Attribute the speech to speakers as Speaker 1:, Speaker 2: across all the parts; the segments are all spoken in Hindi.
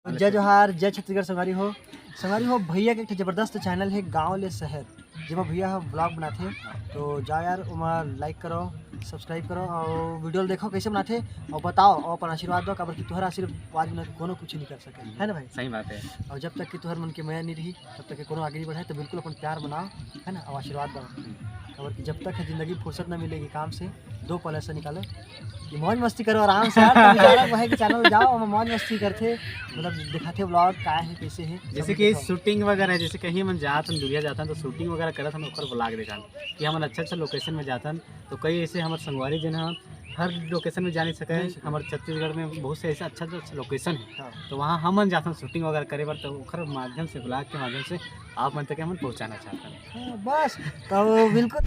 Speaker 1: जय जोहार, जय छत्तीसगढ़। संगवारी हो भैया के एक जबरदस्त चैनल है गाँव ले शहर, जिसमें भैया ब्लॉग बनाते। तो जाओ यार उमा लाइक करो, सब्सक्राइब करो और वीडियो देखो कैसे बनाते और बताओ और अपन आशीर्वाद दो, काबर कि तुहरा आशीर्वाद में कोनो कुछ नहीं कर सके, है ना भाई?
Speaker 2: सही बात है।
Speaker 1: और जब तक कि तुहर मन के मया नहीं रही तब तक कि कोनो आगे नहीं बढ़े, तो बिल्कुल अपन प्यार बनाओ, है ना, और आशीर्वाद दो। काबर कि जब तक है जिंदगी फुर्सत न मिलेगी काम से, दो पल ऐसा निकालो कि मौज मस्ती करो आराम से यार। भाई के चैनल जाओ और मौज मस्ती करते, मतलब दिखाते ब्लॉग क्या है कैसे है।
Speaker 2: जैसे कि शूटिंग वगैरह, जैसे कहीं हम जाते हैं दुरिया जाते हैं तो शूटिंग वगैरह करत हम ओकर ब्लॉग देखा कि हम अच्छा लोकेशन में जाते हैं। तो कई ऐसे हमारे संगवारी जन हर लोकेशन में जा नहीं सके। हमारे छत्तीसगढ़ में बहुत से ऐसा अच्छा लोकेशन है, तो वहाँ हम जाते हैं शूटिंग वगैरह करे बार, तो ओकर माध्यम से ब्लॉग के माध्यम से आप मन तक हम पहुँचाना चाहते हैं।
Speaker 1: बस तो बिल्कुल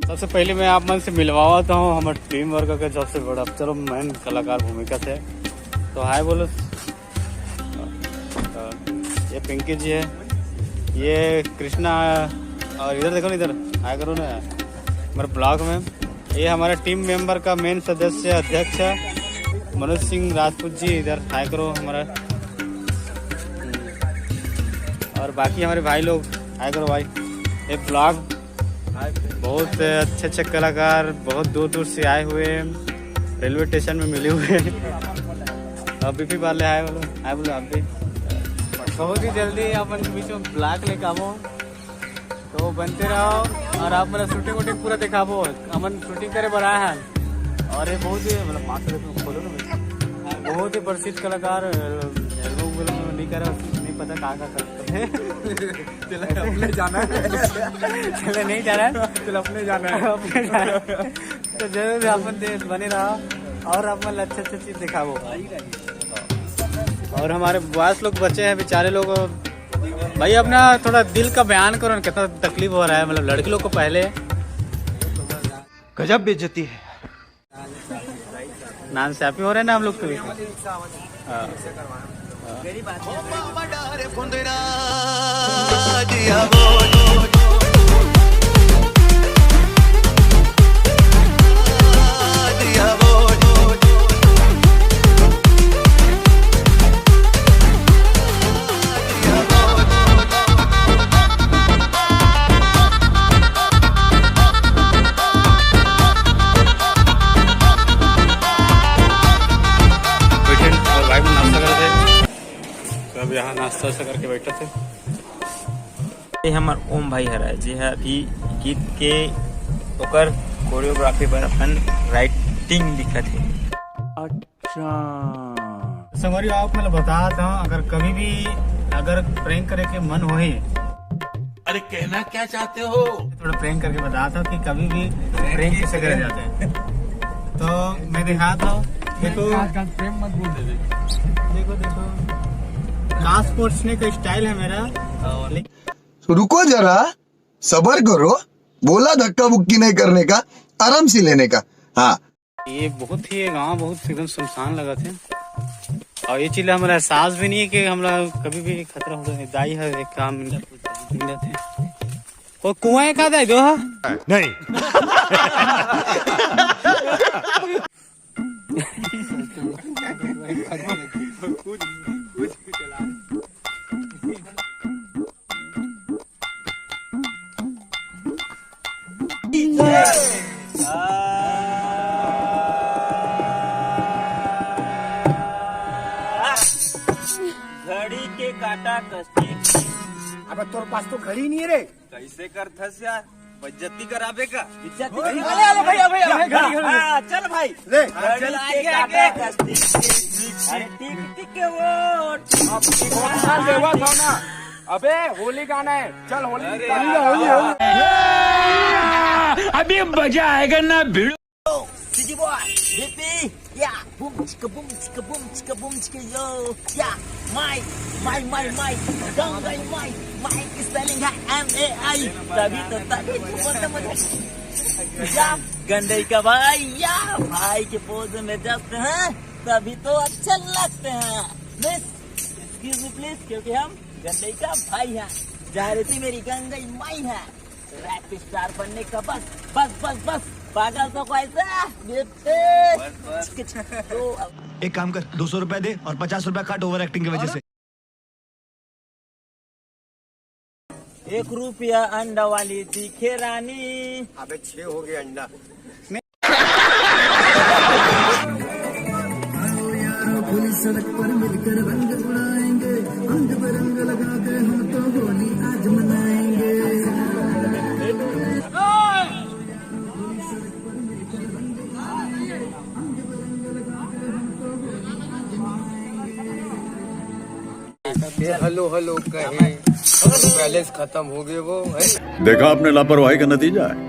Speaker 2: सबसे पहले मैं आप मन से मिलवाता हूँ हमारे टीम वर्क का सबसे बड़ा चलो मेन कलाकार भूमिका से। तो हाय बोलो। ये पिंकी जी है, ये कृष्णा, और इधर देखो ना, इधर हाय करो ना हमारे ब्लॉग में। ये हमारे टीम मेंबर का मेन सदस्य अध्यक्ष मनोज सिंह राजपूत जी, इधर हाय करो हमारा। और बाकी हमारे भाई लोग हाय करो भाई। ये ब्लॉग बहुत अच्छे कलाकार बहुत दूर दूर से आए हुए, रेलवे स्टेशन में मिले हुए। अभी भी वाले आए बोलो, आए बोलो आप भी। बहुत ही जल्दी अपन के बीच में ब्लॉग लेके आवो, तो बनते रहो और आप मतलब शूटिंग वूटिंग पूरा दिखाबो। अपन शूटिंग करे बनाए हैं और ये बहुत ही मतलब मास्टर खोलो ना, बहुत ही प्रसिद्ध कलाकार नहीं करे, नहीं पता कहाँ करते हैं। चले अपने जाना है, चले नहीं जाना है, चलो अपने जाना है। तो जरूर अपन देश बने रहा और अपन अच्छे चीज दिखाओ। और हमारे बॉस लोग बच्चे हैं बेचारे लोग, भाई अपना थोड़ा दिल का बयान करो, कितना तकलीफ हो रहा है। मतलब लड़की लोग को पहले
Speaker 3: गजब बेइज्जती है।
Speaker 2: नाइंसाफी हो रहा है ना हम लोग के बीच। यहाँ नाश्ता करके बैठे थे।
Speaker 4: ये हमार ओम भाई हरा जी है, अभी गीत के ओकर कोरियोग्राफी पर अपन राइटिंग लिखत है।
Speaker 2: अच्छा संगवारी आप मतलब बता था, अगर कभी भी अगर प्रैंक करे के मन होए,
Speaker 3: अरे कहना क्या चाहते हो?
Speaker 2: थोड़ा प्रैंक करके बता था कि कभी भी प्रैंक कैसे करे जाते हैं। तो मैं दिखा था, देखो
Speaker 3: प्रेम मत बोल दे।
Speaker 2: देखो देखो कास पोछने का स्टाइल है मेरा।
Speaker 5: रुको जरा, सबर करो, बोला धक्का बुक्की नहीं करने का, आराम से लेने का। हाँ,
Speaker 2: ये बहुत ही गाँव बहुत एकदम सुनसान लगा थे, और ये चीज हमारा एहसास भी नहीं है कि हमरा कभी भी खतरा हो सकता। दाई है एक काम मिले थे, वो कुआं का दाई दो
Speaker 3: नहीं।
Speaker 4: घड़ी के काटा कस्ती।
Speaker 3: अब तोर पास तो घड़ी नहीं है रे।
Speaker 4: कैसे कर थस यार, बज्जती कराबे का। चल भाई
Speaker 3: ले
Speaker 4: घड़ी के काटा कस्ती। अरे टिक टिक के वो
Speaker 3: देवा था ना। अबे होली गाना है, चल होली।
Speaker 6: अभी मजा आएगा ना भिड़ो।
Speaker 7: City boy, hippie, yeah, boom chicka boom chicka boom chicka boom chicka yo, yeah, my, don't my is spelling M-A-I, तभी तो बोलता मुझे, या गंडे का भाई, या भाई के पोज में जस्ट हैं, तभी तो अच्छे लगते हैं। मिस एक्सक्यूज मी प्लीज, क्योंकि हम गंगई का भाई है, जाहिरती मेरी गंगई माई है। रैप स्टार बनने का बस बस बस बस पागल तो कैसा तो
Speaker 8: एक काम कर, 200 रुपए दे और 50 रुपए काट ओवर एक्टिंग की वजह से।
Speaker 7: 1 रुपया अंडा वाली दिखे रानी।
Speaker 2: अबे 6 हो गए अंडा।
Speaker 1: सड़क पर मिलकर रंग उड़ाएंगे, अंग बरंग लगा के हम तो होली आज मनाएंगे।
Speaker 3: हेलो हेलो कहे बैलेंस खत्म हो गए वो है।
Speaker 9: देखा आपने लापरवाही का नतीजा है।